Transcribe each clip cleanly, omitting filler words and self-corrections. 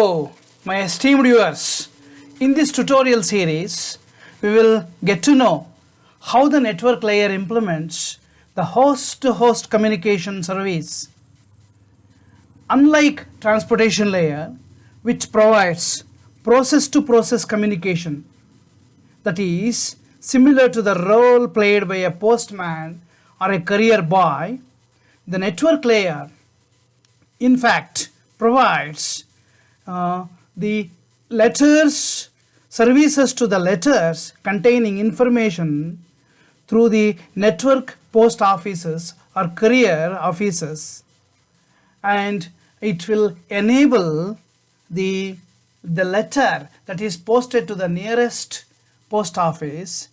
Hello, my esteemed viewers. In this tutorial series, we will get to know how the network layer implements the host-to-host communication service. Unlike transportation layer, which provides process-to-process communication, that is similar to the role played by a postman or a courier boy, the network layer in fact provides the letters, services to the letters containing information through the network post offices or courier offices, and it will enable the letter that is posted to the nearest post office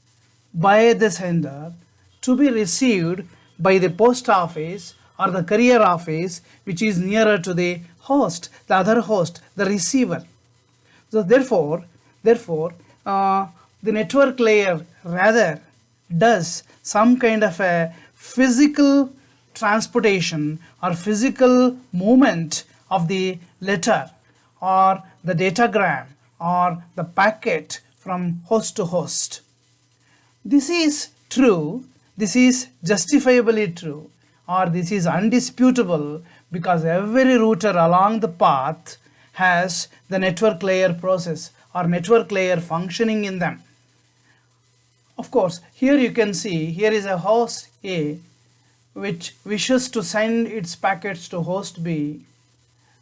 by the sender to be received by the post office or the courier office which is nearer to the host, the other host, the receiver. So therefore the network layer rather does some kind of a physical transportation or physical movement of the letter or the datagram or the packet from host to host. This is true, this is justifiably true, or this is undisputable because every router along the path has the network layer process or network layer functioning in them. Of course, here you can see here is a host A which wishes to send its packets to host B,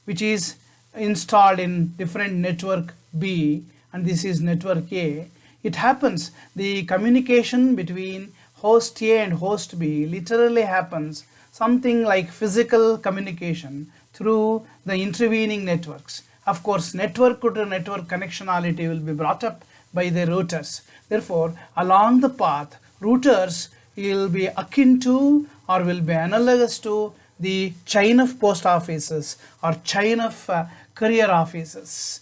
which is installed in different network B, and this is network A. It happens, the communication between host A and host B literally happens something like physical communication through the intervening networks. Of course, network to network connectionality will be brought up by the routers. Therefore, along the path, routers will be akin to or will be analogous to the chain of post offices or chain of courier offices.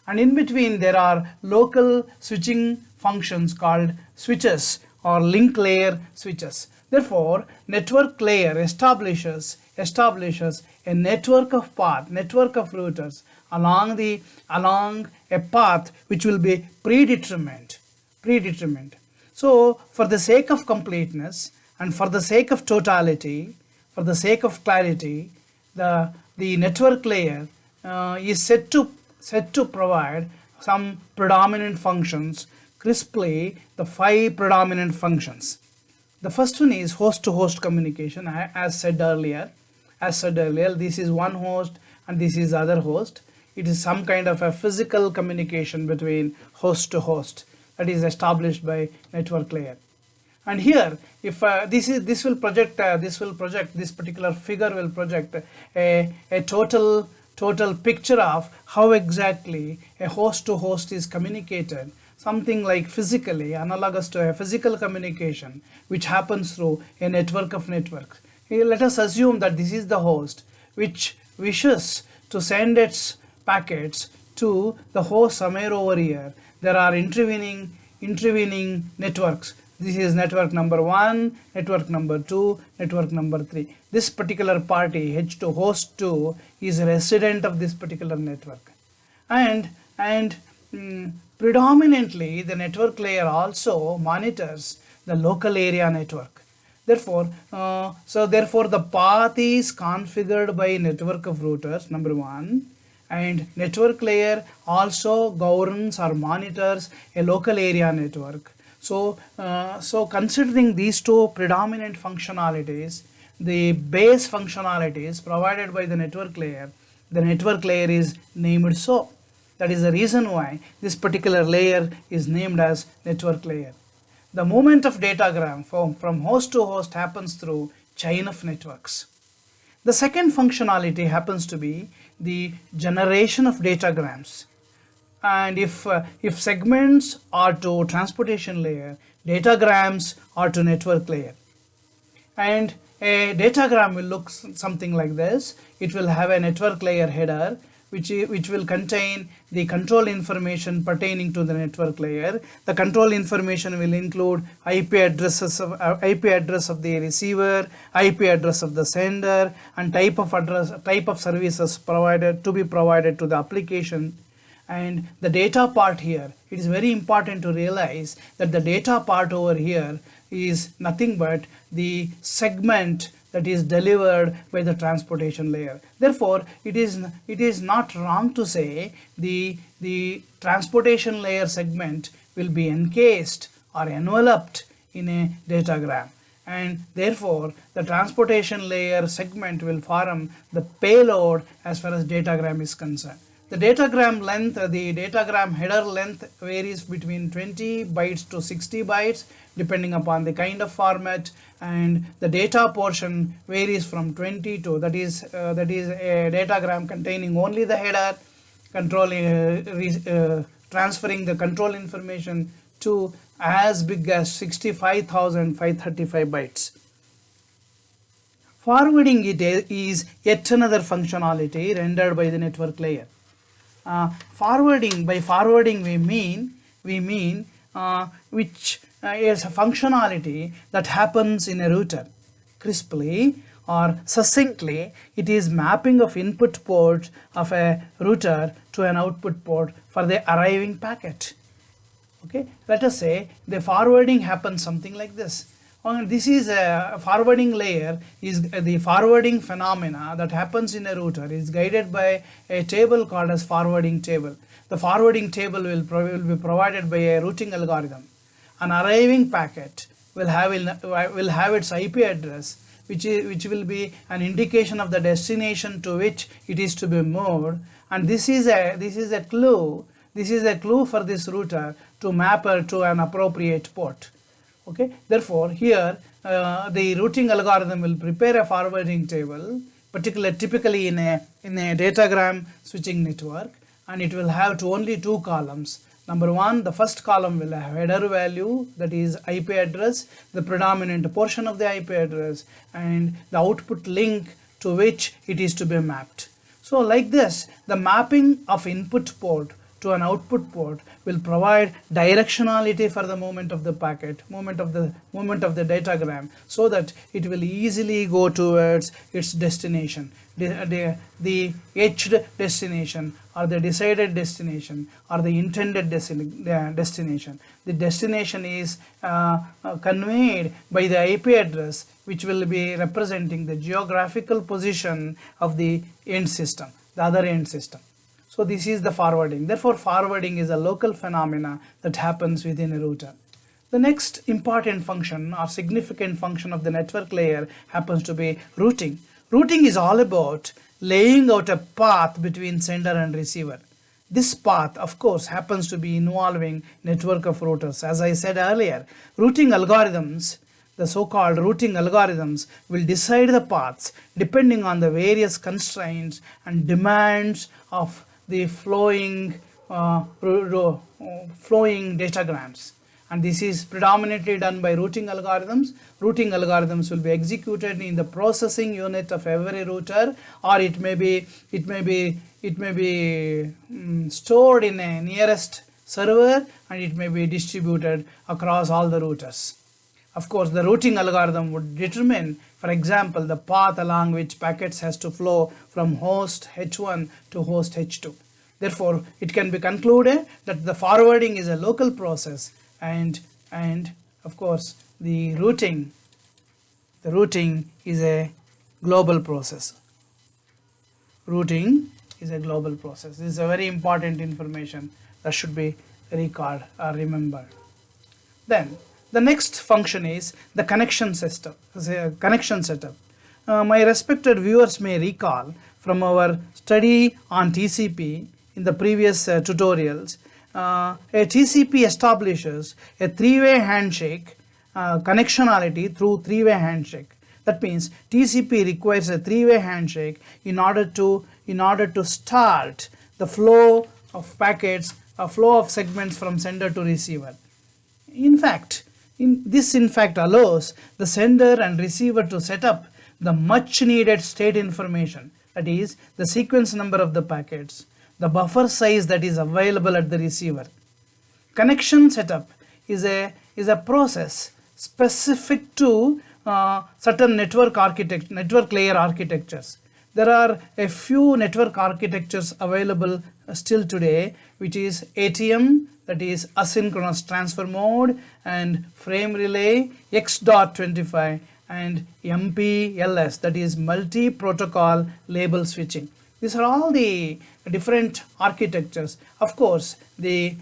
And in between there are local switching functions called switches or link layer switches. Therefore, network layer establishes a network of path, network of routers along a path which will be predetermined. So, for the sake of completeness and for the sake of totality, for the sake of clarity, the network layer is set to provide some predominant functions, crisply the 5 predominant functions. The first one is host-to-host communication. As said earlier, this is one host and this is other host. It is some kind of a physical communication between host to host that is established by network layer. And here, if this particular figure will project a total picture of how exactly a host to host is communicated, something like physically analogous to a physical communication which happens through a network of networks. Here, let us assume that this is the host which wishes to send its packets to the host somewhere over here. There are intervening networks. This is network number 1, network number 2, network number 3. This particular party, H2 host 2, is a resident of this particular network. And predominantly the network layer also monitors the local area network. Therefore, the path is configured by network of routers, number 1, and network layer also governs or monitors a local area network. So considering these two predominant functionalities, the base functionalities provided by the network layer is named so. That is the reason why this particular layer is named as network layer. The movement of datagram from host to host happens through chain of networks. The second functionality happens to be the generation of datagrams. And if segments are to transportation layer, datagrams are to network layer. And a datagram will look something like this. It will have a network layer header which will contain the control information pertaining to the network layer. The control information will include IP address of the receiver, IP address of the sender, and type of services provided to the application. And the data part here, it is very important to realize that the data part over here is nothing but the segment that is delivered by the transportation layer. Therefore, it is not wrong to say the transportation layer segment will be encased or enveloped in a datagram, and therefore the transportation layer segment will form the payload as far as datagram is concerned. The datagram length, the datagram header length varies between 20 bytes to 60 bytes depending upon the kind of format, and the data portion varies from 20 to, that is a datagram containing only the header, transferring the control information to as big as 65,535 bytes. Forwarding it is yet another functionality rendered by the network layer. Forwarding, by forwarding we mean which is a functionality that happens in a router. Crisply or succinctly, it is mapping of input ports of a router to an output port for the arriving packet. Okay, let us say the forwarding happens something like this. This is a forwarding layer, is the forwarding phenomena that happens in a router is guided by a table called as forwarding table. The forwarding table will be provided by a routing algorithm. An arriving packet will have its IP address, which will be an indication of the destination to which it is to be moved, and this is a clue for this router to map to an appropriate port. Okay, therefore here the routing algorithm will prepare a forwarding table, typically in a datagram switching network, and it will have only two columns. Number one, the first column will have header value, that is IP address, the predominant portion of the IP address, and the output link to which it is to be mapped. So like this, the mapping of input port to an output port will provide directionality for the movement of the packet, movement of the datagram, so that it will easily go towards its destination, the etched destination, or the decided destination, or the intended destination. The destination is conveyed by the IP address, which will be representing the geographical position of the end system, the other end system. So this is the forwarding. Therefore, forwarding is a local phenomena that happens within a router. The next important function or significant function of the network layer happens to be routing. Routing is all about laying out a path between sender and receiver. This path, of course, happens to be involving network of routers. As I said earlier, routing algorithms, the so-called routing algorithms, will decide the paths depending on the various constraints and demands of the flowing datagrams, and this is predominantly done by routing algorithms. Routing algorithms will be executed in the processing unit of every router, or it may be stored in a nearest server, and it may be distributed across all the routers. Of course, the routing algorithm would determine, for example, the path along which packets has to flow from host H1 to host H2. Therefore, it can be concluded that the forwarding is a local process, and of course the routing is a global process. Routing is a global process. This is a very important information that should be recalled or remembered. Then the next function is the connection setup. My respected viewers may recall from our study on TCP in the previous tutorials, a TCP establishes a three-way handshake connectionality through three-way handshake. That means TCP requires a three-way handshake in order to start the flow of packets, a flow of segments from sender to receiver. This in fact allows the sender and receiver to set up the much needed state information. that is the sequence number of the packets, the buffer size that is available at the receiver. Connection setup is a process specific to certain network layer architectures. There are a few network architectures available still today, which is ATM, that is asynchronous transfer mode, and frame relay, X.25, and MPLS, that is multi-protocol label switching. These are all the different architectures. Of course, the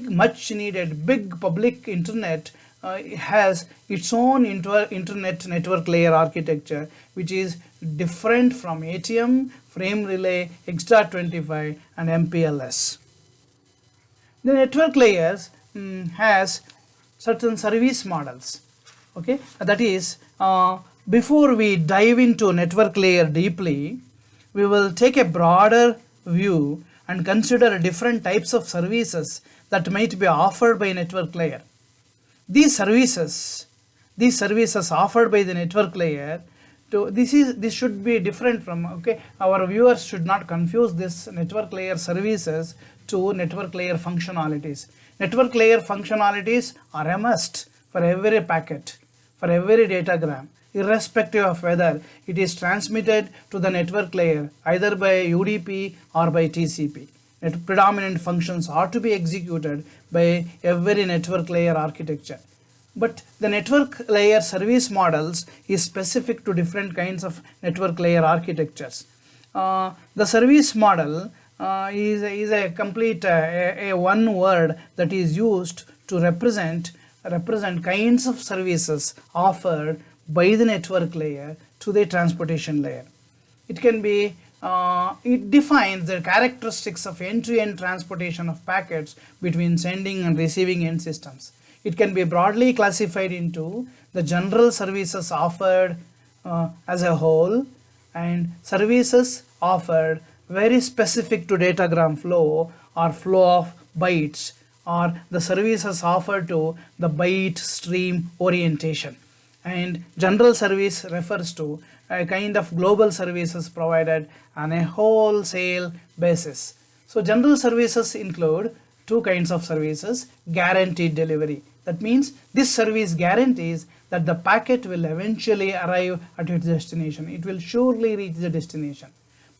much needed big public internet has its own internet network layer architecture, which is different from ATM, frame relay, X.25, and MPLS. The network layers has certain service models. Okay, that is, before we dive into network layer deeply, we will take a broader view and consider different types of services that might be offered by network layer. These services offered by the network layer, this should be different from, okay, our viewers should not confuse this network layer services to network layer functionalities. Network layer functionalities are a must for every packet, for every datagram, irrespective of whether it is transmitted to the network layer either by UDP or by TCP. Predominant functions are to be executed by every network layer architecture. But the network layer service models is specific to different kinds of network layer architectures. The service model is a complete a one word that is used to represent kinds of services offered by the network layer to the transportation layer. It can be it defines the characteristics of end-to-end transportation of packets between sending and receiving end systems. It can be broadly classified into the general services offered as a whole, and services offered very specific to datagram flow or flow of bytes, or the services offered to the byte stream orientation. And general service refers to a kind of global services provided on a wholesale basis. So general services include two kinds of services: guaranteed delivery. That means this service guarantees that the packet will eventually arrive at its destination. It will surely reach the destination.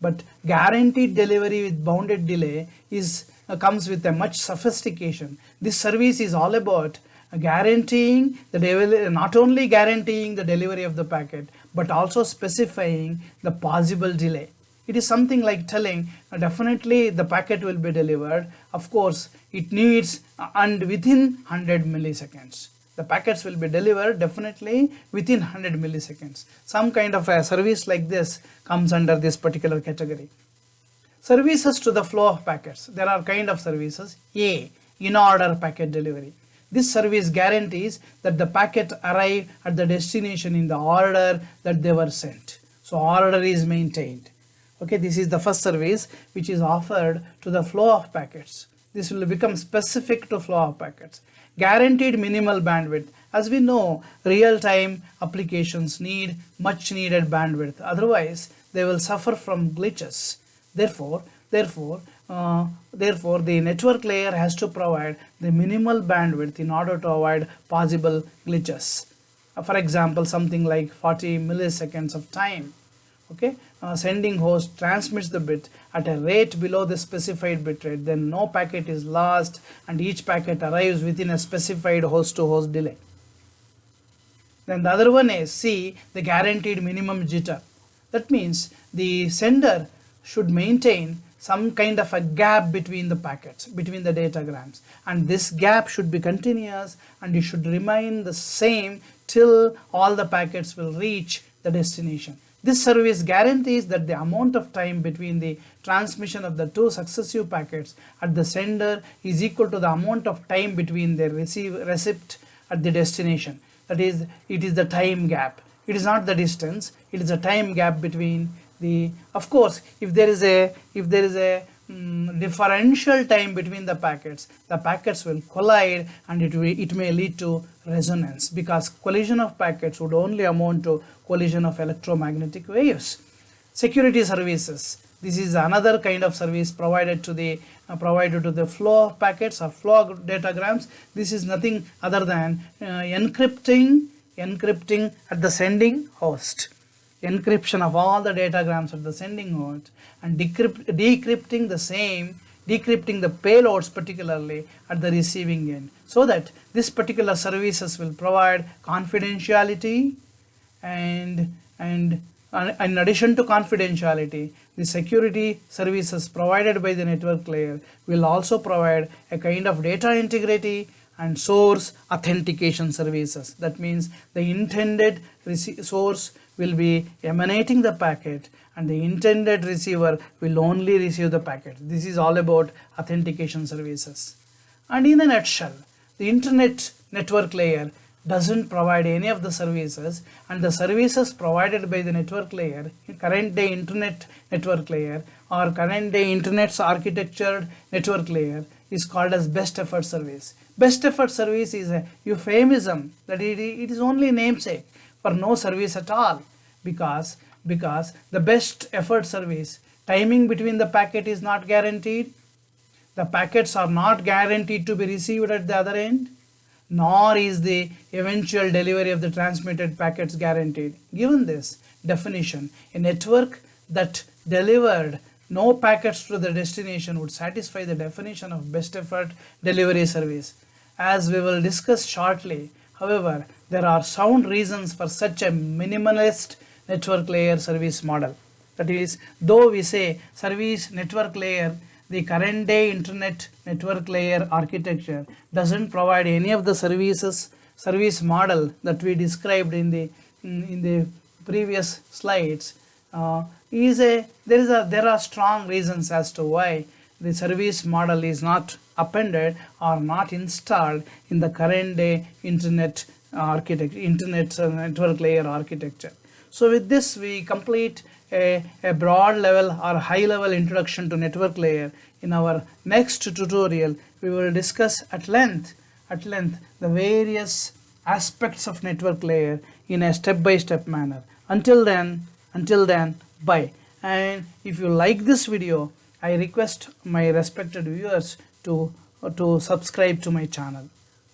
But guaranteed delivery with bounded delay comes with a much sophistication. This service is all about guaranteeing not only guaranteeing the delivery of the packet, but also specifying the possible delay. It is something like telling definitely the packet will be delivered. Of course, it needs and within 100 milliseconds. The packets will be delivered definitely within 100 milliseconds. Some kind of a service like this comes under this particular category. Services to the flow of packets. There are kind of services. A, in order packet delivery. This service guarantees that the packet arrive at the destination in the order that they were sent. So order is maintained. Okay, this is the first service which is offered to the flow of packets. This will become specific to flow of packets. Guaranteed minimal bandwidth. As we know, real-time applications need much needed bandwidth. Otherwise, they will suffer from glitches. Therefore, the network layer has to provide the minimal bandwidth in order to avoid possible glitches. For example, something like 40 milliseconds of time. Okay, sending host transmits the bit at a rate below the specified bit rate, then no packet is lost and each packet arrives within a specified host-to-host delay. Then the other one is C, the guaranteed minimum jitter. That means the sender should maintain some kind of a gap between the packets, between the datagrams, and this gap should be continuous and it should remain the same till all the packets will reach the destination. This service guarantees that the amount of time between the transmission of the two successive packets at the sender is equal to the amount of time between the receipt at the destination. That is, it is the time gap. It is not the distance. It is a time gap between the. Of course, if there is a differential time between the packets will collide and it may lead to resonance, because collision of packets would only amount to collision of electromagnetic waves. Security services. This is another kind of service provided to the flow of packets or flow of datagrams. This is nothing other than encrypting at the sending host, encryption of all the datagrams at the sending host, and decrypting the payloads particularly at the receiving end, so that this particular services will provide confidentiality, and in addition to confidentiality, the security services provided by the network layer will also provide a kind of data integrity and source authentication services. That means the intended source will be emanating the packet and the intended receiver will only receive the packet. This is all about authentication services. And in a nutshell, the internet network layer doesn't provide any of the services, and the services provided by the network layer, current day internet network layer or current day internet's architectured network layer, is called as best effort service. Best effort service is a euphemism, that it is only namesake for no service at all, because the best effort service, timing between the packet is not guaranteed, the packets are not guaranteed to be received at the other end, nor is the eventual delivery of the transmitted packets guaranteed. Given this definition, a network that delivered no packets to the destination would satisfy the definition of best effort delivery service. As we will discuss shortly, however, there are sound reasons for such a minimalist network layer service model. That is, though we say service network layer, the current day internet network layer architecture doesn't provide any of the service model that we described in the previous slides. There are strong reasons as to why the service model is not appended or not installed in the current day internet network layer architecture. So with this we complete a broad level or high level introduction to network layer. In our next tutorial we will discuss at length the various aspects of network layer in a step-by-step manner. Until then, bye. And if you like this video, I request my respected viewers to subscribe to my channel.